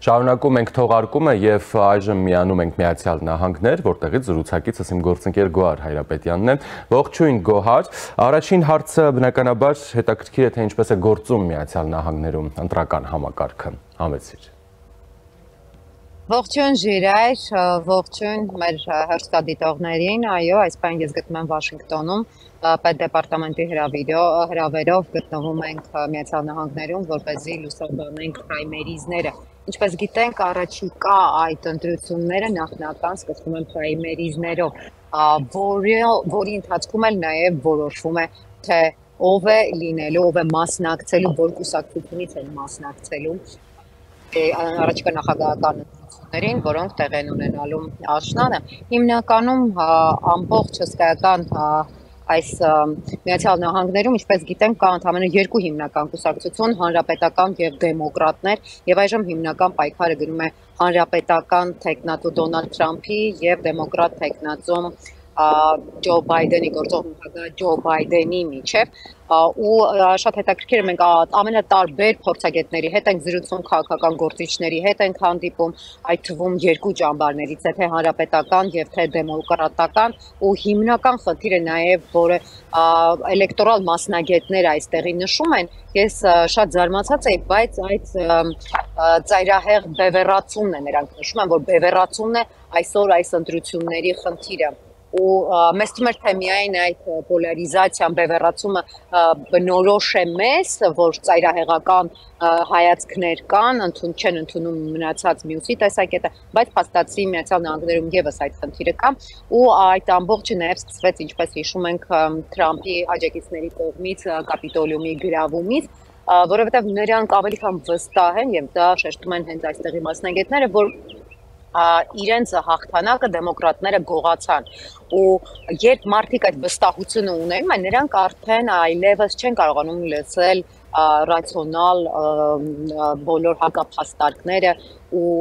Շարունակում ենք թողարկումը եւ այժմ միանում ենք Միացյալ Նահանգներ, որտեղից զրուցակիցս իմ գործընկեր Գոհար Հայրապետյանն է։ Ողջույն Գոհար, առաջին հարցը բնականաբար հետաքրքիր է, թե ինչպես է գործում Միացյալ Նահանգներում ընտրական համակարգը։ Համեցիր։ Ողջույն Ժիրայր, ողջույն մեր հեռուստադիտողներին, այո, այս պահին ես գտնվում եմ Վաշինգտոնում, պետդեպարտամենտի հրավերով գտնվում ենք Միացյալ Նահանգներում, որպեսզի լուսաբանենք պրայմերիզները։ Ինչպես գիտենք, առաջիկա այդ ընտրությունները նախնական սկսվում են պրայմերիզներով, որի ընթացքում էլ նաև որոշվում է, թե ով է լինելու, ով է մասնակցելու, որ կուսակցությունից են մասնակցելու առաջիկա նախագահական ընտրություններին, որոնք տեղի են ունենալու աշնանը։ Հիմնականում ամբողջ հսկայական այս Միացյալ Նահանգներում, ինչպես գիտենք, կա ընդամենը երկու հիմնական կուսակցություն, հանրապետական եւ դեմոկրատներ, եւ այժմ հիմնական պայքարը գնում է հանրապետական թեկնածու Դոնալդ Թրամփի եւ դեմոկրատ թեկնածու Ջո Բայդենի գործող նախագահ Ջո Բայդենի միջև ու շատ հետաքրքիր է, մենք ամենատարբեր փորձագետների հետ ենք զրուցում, քաղաքական գործիչների հետ ենք հանդիպում, այդ թվում երկու ճամբարներից է, թե հանրապետական եւ թե դեմոկրատական, ու հիմնական խնդիրը նաեւ, որը էլեկտորալ մասնագետները այստեղի նշում են, ես շատ զարմացած եի, բայց այդ ծայրահեղ բևեռացումն է, նրանք նշում են, որ բևեռացումն է այսօր այս ընտրությունների խնդիրը։ Ու մեզ թվում էր, թե միայն այդ պոլարիզացիան, բևեռացումը բնորոշ է մեզ, որ ծայրահեղական հայացքներ կան, չեն ընդունում մնացած մյուսի տեսակետը, բայց փաստացի Միացյալ Նահանգներում եւս այդ խնդիրը կա, ու այդ ամբողջը նաեւ սկսվեց, ինչպես հիշում ենք, Թրամփի աջակիցների կողմից կապիտոլիումի գրավումից, որովհետեւ նրանք ավելի քան վստահ են եւ դա շեշտում են հենց այստեղի մասնագետները, որ իրենց հաղթանակը դեմոկրատները գողացան, ու երբ մարդիկ այդ վստահությունը ունենում են, նրանք արդեն այլևս չեն կարողանում լսել ռացիոնալ բոլոր հակափաստարկները, ու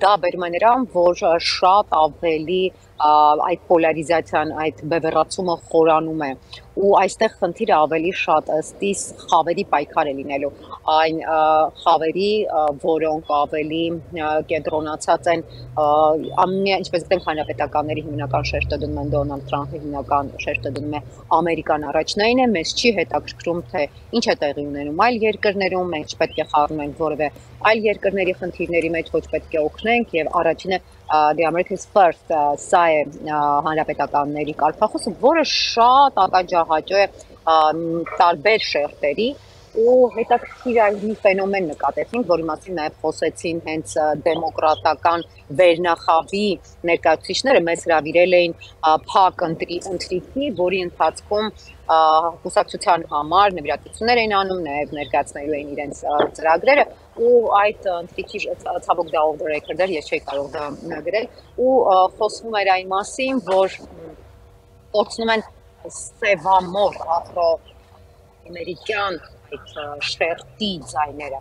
դա բերում է նրան, որ շատ ավելի այդ պոլարիզացիան, այդ բևեռացումը խորանում է, ու այստեղ խնդիրը ավելի շատ ըստ իս խավերի պայքար է լինելու, այն խավերի, որոնք ավելի կենտրոնացած են, ինչպես գիտենք, հանրապետականների հիմնական շեշտը դնում են Դոնալդ Թրամփի, հիմնական շեշտը դնում է Ամերիկան առաջնային է, մեզ չի հետաքրքրում, թե ինչ է տեղի ունենում այլ երկրներում, մենք չպետք է խառնենք որևէ այլ երկրների խնդիրների մեջ, ոչ պետք է օգնենք, եւ առաջինը The Americans First, սա է հանրապետականների կարգախոսը, որը շատ ականջահաճո է տարբեր շերտերի, ու հետաքրքիր այլ մի ֆենոմեն նկատեցինք, որի մասին նաև խոսեցին հենց դեմոկրատական վերնախավի ներկայացուցիչները, մեզ հրավիրել էին փակ ընթրիքի, որի ընթացքում կուսակցության համար նվիրատվություններ էին անում, նաև ներկայացնելու էին իրենց ծրագրերը, ու այդ ընթրիքի ցավոք դա off the record էր, ես չէի կարող դա գրել, ու խոսվում էր այն մասին, որ փորձում են սևամոր աֆրոամերիկյան այդ շերտի ձայները,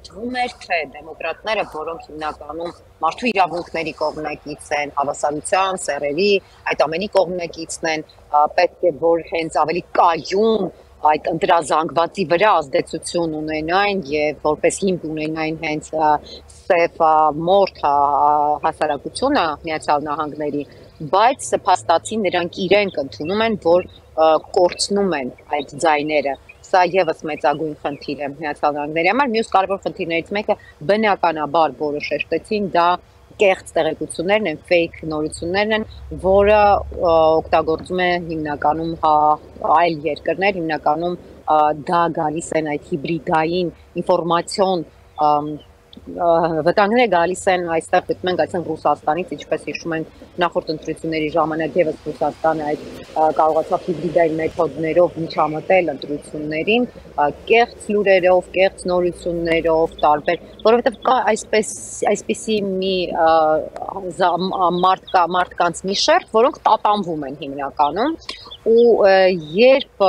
թվում էր, թե դեմոկրատները, որոնք հիմնականում մարդու իրավունքների կողմնակից են, հավասարության, սեռերի, այդ ամենի կողմնակիցն են, պետք է որ հենց ավելի կայուն այդ ընտրազանգվածի վրա ազդեցություն ունենային եւ որպես հիմք ունենային հենց սև մորթ հասարակությունը Միացյալ Նահանգների, բայց փաստացի նրանք իրենք ընդունում են, որ կորցնում են այդ ձայները։ Սա եւս մեծագույն խնդիր է Միացյալ Նահանգների համար։ Մյուս կարևոր խնդիրներից մեկը բնականաբար, որը շեշտեցին, դա կեղծ տեղեկություններն են, fake նորություններն են, որը օգտագործում է հիմնականում այլ երկրներ, հիմնականում դա գալիս են այդ հիբրիդային ինֆորմացիոն վտանգները գալիս են այստեղ գտնում ենք այսինքն Ռուսաստանից, ինչպես հիշում ենք նախորդ ընտրությունների ժամանակ եւս Ռուսաստանը այդ կարողացավ հիբրիդային մեթոդներով միջամտել ընտրություններին, կեղծ լուրերով, կեղծ նորություններով, տարբեր, որովհետեւ կա այսպիսի մի մարդկանց մի շերտ, որոնք տատանվում են հիմնականում, ու երբ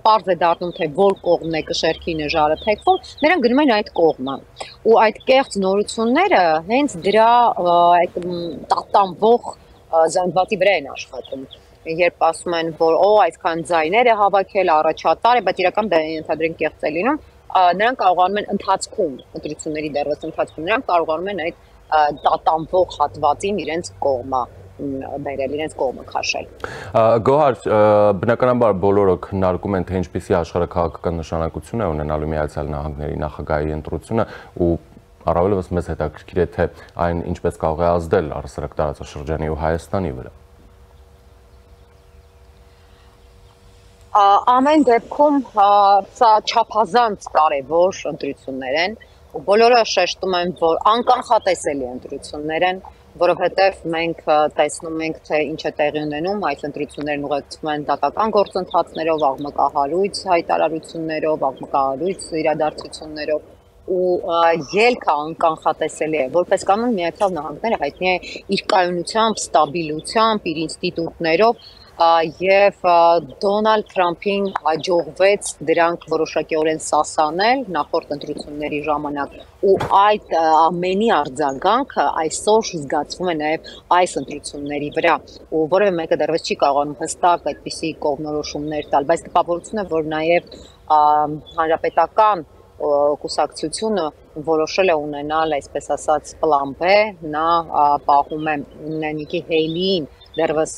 պարզ է դառնում, թե որ կողմն է կշեռքի նժարը թեքվում, նրանք գնում են այդ կողմը, ու այդ կեղծ նորությունները հենց դրա այդ տատանվող զանգվածի վրա են աշխատում, երբ ասում են, որ այսքան ձայներ է հավաքել, առաջատար է, բայց իրական դա ընդհանրեն կեղծ է լինում, նրանք կարողանում են ընթացքում ընտրությունների դեռևս ընթացքում նրանք կարողանում են այդ տատանվող հատվածին իրենց կողմը բերել, իրենց կողմը քաշել։ Գոհար, բնականաբար բոլորը քննարկում են, թե ինչպիսի աշխարհաքաղաքական նշանակություն է ունենալու Միացյալ Նահանգների նախագահի ընտրությունը ու առավելևս մեզ հետաքրքիր է, թե այն ինչպես կարող է ազդել առհասարակ տարածաշրջանի ու Հայաստանի վրա։ Ամեն դեպքում սա չափազանց կարևոր ընտրություններ են, ու բոլորը շեշտում են, որ անկանխատեսելի ընտրություններ են, որովհետև մենք տեսնում ենք, թե ինչ է տեղի ունենում, այս ընտրություններն ուղեկցվում են դատական գործընթացներով, աղմկահարույց հայտարարություններով, աղմկահարույց իրադարձություններով ու ելքը անկանխատեսելի է, որպես կանոն Միացյալ Նահանգները հայտնի է իր կայունությամբ, ստաբիլությամբ, իր ինստիտուտներով եւ Դոնալդ Թրամփին հաջողվեց դրանք որոշակիորեն սասանել նախորդ ընտրությունների ժամանակ ու այդ ամենի արձագանքը այսօր զգացվում է նաեւ այս ընտրությունների վրա ու որևէ մեկը դեռևս չի կարողանում հստակ այդպիսի կողմնորոշումներ տալ, բայց տպավորություն է, որ նաեւ հանրապետական կուսակցությունը որոշել է ունենալ, այսպես ասած, պլան B, նա պահում է Նիկի Հեյլիին դեռևս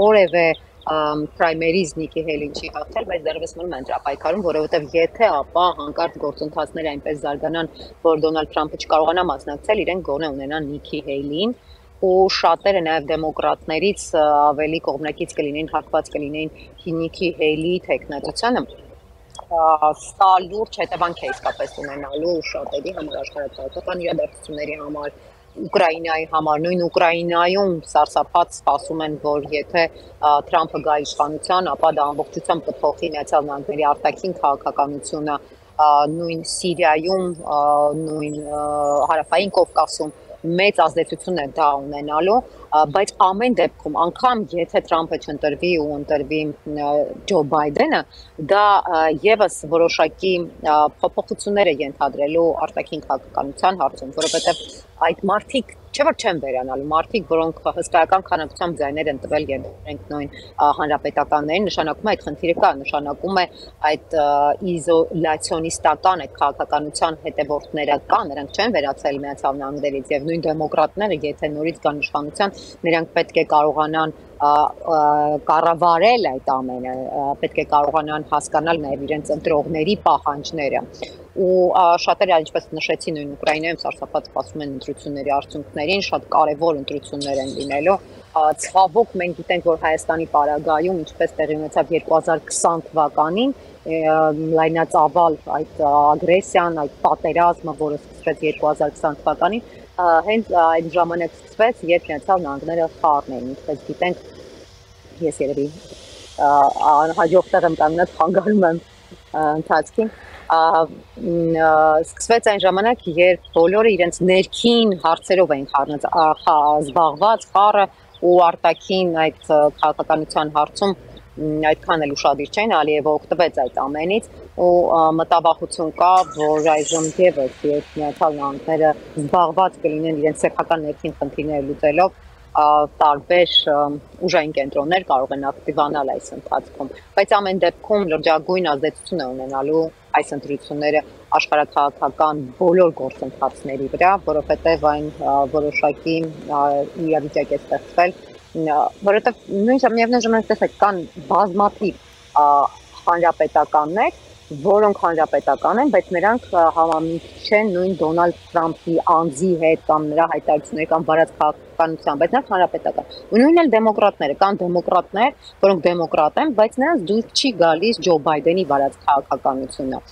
որևէ պրայմերիզ Նիկի Հեյլին չի հաղթել, բայց դեռևս մնում է ընտրապայքարում, որովհետև եթե ապա հանկարծ գործընթացները այնպես զարգանան, որ Դոնալդ Թրամփը չկարողանա մասնակցել, իրենք գոնե ունենան Նիկի Հեյլին ու շատերը նաև դեմոկրատներից ավելի կողմնակից կլինեին, հակված կլինեին Նիկի Հեյլիի թեկնածությանը։ Սա լուրջ հետևանք է իսկապես ունենալու շատերի համար, աշխարհաքաղաքական իրադարձությունների համար, Ուկրաինայի համար, նույն Ուկրաինայում սարսափած սպասում են, որ եթե Թրամփը գա իշխանության, ապա դա ամբողջությամբ կփոխի Միացյալ Նահանգների արտաքին քաղաքականությունը, նույն Սիրիայում, նույն Հարավային Կովկասում մեծ ազդեցություն է դա ունենալու, բայց ամեն դեպքում անգամ եթե Թրամփը չընտրվի ու ընտրվի Ջո Բայդենը, դա եւս որոշակի փոփոխություններ է ենթադրելու արտաքին քաղաքականության հարցում, որովհետեւ այդ մարդիկ չէ որ չեն վերանալու, մարդիկ, որոնք հսկայական քանակությամբ ձայներ են տվել ենթենք նույն հանրապետականներին, նշանակում է այդ խնդիրը կա, նշանակում է այդ իզոլացիոնիստական այդ քաղաքականության հետևորդները կան, նրանք չեն վերացել Միացյալ Նահանգներից եւ նույն դեմոկրատները, եթե նորից կան իշխանության, նրանք պետք է կարողանան կառավարել այդ ամենը, պետք է կարողանան հասկանալ նաև իրենց ընտրողների պահանջները ու շատերը ինչպես նշեցի նույն Ուկրաինայում սարսափած սպասում են ընտրությունների արդյունքներին, շատ կարևոր ընտրություններ են լինելու։ Ցավոք մենք գիտենք, որ Հայաստանի պարագայում ինչպես տեղի ունեցավ 2020 թվականին լայնածավալ այդ ագրեսիան, այդ պատերազմը, որը սկսվեց 2020 թվականին, հենց այդ ժամանակ սկսվեց, երբ Միացյալ Նահանգները խառն էին, ինչպես գիտենք, ես երևի հաջող տեղ եմ կանգնած, խանգարում եմ ընթացքին, սկսվեց այն ժամանակ, երբ բոլորը իրենց ներքին հարցերով էին զբաղված, խառը ու արտաքին այդ քաղաքականության հարցում այդքան էլ ուշադիր չէին, Ալիևը օգտվեց այդ ամենից ու մտավախություն կա, որ այժմ եւս Միացյալ Նահանգները զբաղված կլինեն իրենց սեփական ներքին խնդիրները լուծելով, տարբեր ուժային կենտրոններ կարող են ակտիվանալ այս ընթացքում, բայց ամեն դեպքում լրջագույն ազդեցություն է ունենալու այս ընտրությունները աշխարհաքաղաքական բոլոր գործընթացների վրա, որովհետև այն որոշակի իրավիճակ է ստեղծվել, որովհետև նույնիսկ ժամանակ տեսեք կան բազմաթիվ հանրապետականներ, որոնք հանրապետական են, բայց նրանք համամիտ չեն նույն Դոնալդ Թրամփի անձի հետ կամ նրա հայտարարությունների կամ վարած քաղաքականության, բայց նրանք հանրապետական։ Ու նույնն էլ դեմոկրատները, կան դեմոկրատներ, որոնք դեմոկրատ են, բայց նրանց դուրս չի գալիս Ջո Բայդենի վարած քաղաքականությունը։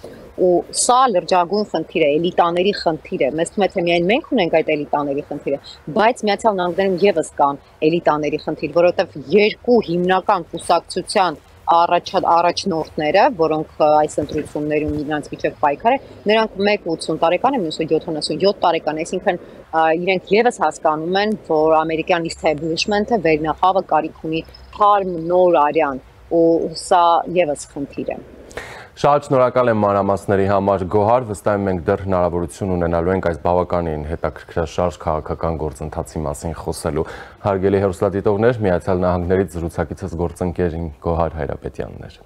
Ու սա լրջագույն խնդիր է, էլիտաների խնդիր է։ Մեզ թվում է, թե միայն մենք ունենք այդ էլիտաների խնդիրը, բայց Միացյալ Նահանգներում եւս կան էլիտաների խնդիր, որովհետեւ երկու հիմնական կուսակցության առաջնորդները, որոնք այս ընտրություններում նրանց միջև պայքար է, նրանք մեկը 80 տարեկան է, մյուսը 77 տարեկան է, այսինքն իրենք եւս հասկանում են, որ ամերիկյան establishment-ը վերնախավը կարիք ունի թարմ նոր արյան, ու սա եւս խնդիր է։ Շատ շնորհակալ եմ մանրամասների համար, Գոհար, վստահ եմ մենք դեռ հնարավորություն ունենալու ենք այս բավականին հետաքրքրաշարժ քաղաքական գործընթացի մասին խոսելու։ Հարգելի հեռուստադիտողներ, Միացյալ Նահանգներից զրուցակիցս գործընկերին Գոհար Հայրապետյանն էր։